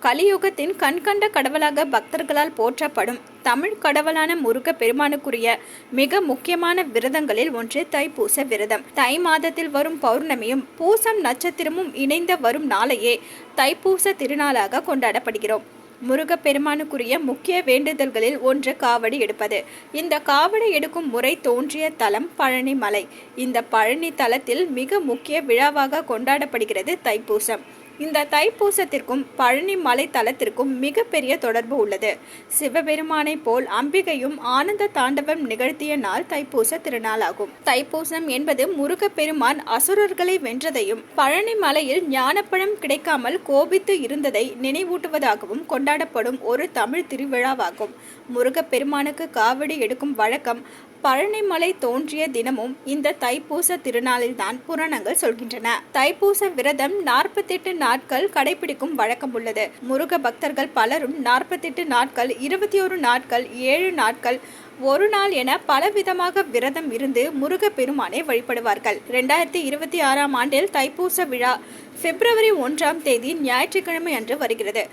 கலியுகத்தின் கண்கண்ட கடவுளாக பக்தர்களால் போற்றப்படும் தமிழ் கடவுளான முருக பெருமானுக்குரிய மிக முக்கியமான விரதங்களில் ஒன்று தைப்பூச விரதம். தை மாதத்தில் வரும் பௌர்ணமியும் பூசம் நட்சத்திரமும் இணைந்த வரும் நாளையே தைப்பூச திருநாளாக கொண்டாடப்படுகிறோம். முருகப்பெருமானுக்குரிய முக்கிய வேண்டுதல்களில் ஒன்று காவடி எடுப்பது. இந்த காவடி எடுக்கும் முறை தோன்றிய தலம் பழனி மலை. இந்த பழனி தலத்தில் மிக முக்கிய விழாவாக கொண்டாடப்படுகிறது தைப்பூசம். இந்த தைப்பூசத்திற்கும் பழனி மலை தலத்திற்கும் மிகப்பெரிய தொடர்பு உள்ளது. சிவபெருமானை போல் அம்பிகையும் ஆனந்த தாண்டவம் நிகழ்த்திய நாள் தைப்பூச திருநாளாகும். தைப்பூசம் என்பது முருகப்பெருமான் அசுரர்களை வென்றதையும் பழனி மலையில் ஞானப்பழம் கிடைக்காமல் கோபித்து இருந்ததை நினைவூட்டுவதாகவும் கொண்டாடப்படும் ஒரு தமிழ் திருவிழாவாகும். முருகப்பெருமானுக்கு காவடி எடுக்கும் வழக்கம் பழனிமலை தோன்றிய தினமும் இந்த தைப்பூச திருநாளில்தான் புராணங்கள் சொல்கின்றன. தைப்பூச விரதம் 48 நாட்கள் கடைபிடிக்கும் வழக்கம் உள்ளது. முருக பக்தர்கள் பலரும் 48 நாட்கள், 21 நாட்கள், 7 நாட்கள், ஒரு நாள் என பலவிதமாக விரதம் இருந்து முருக பெருமானை வழிபடுவார்கள். 2026 ஆண்டில் தைப்பூச விழா பிப்ரவரி 1 ஞாயிற்றுக்கிழமை அன்று வருகிறது.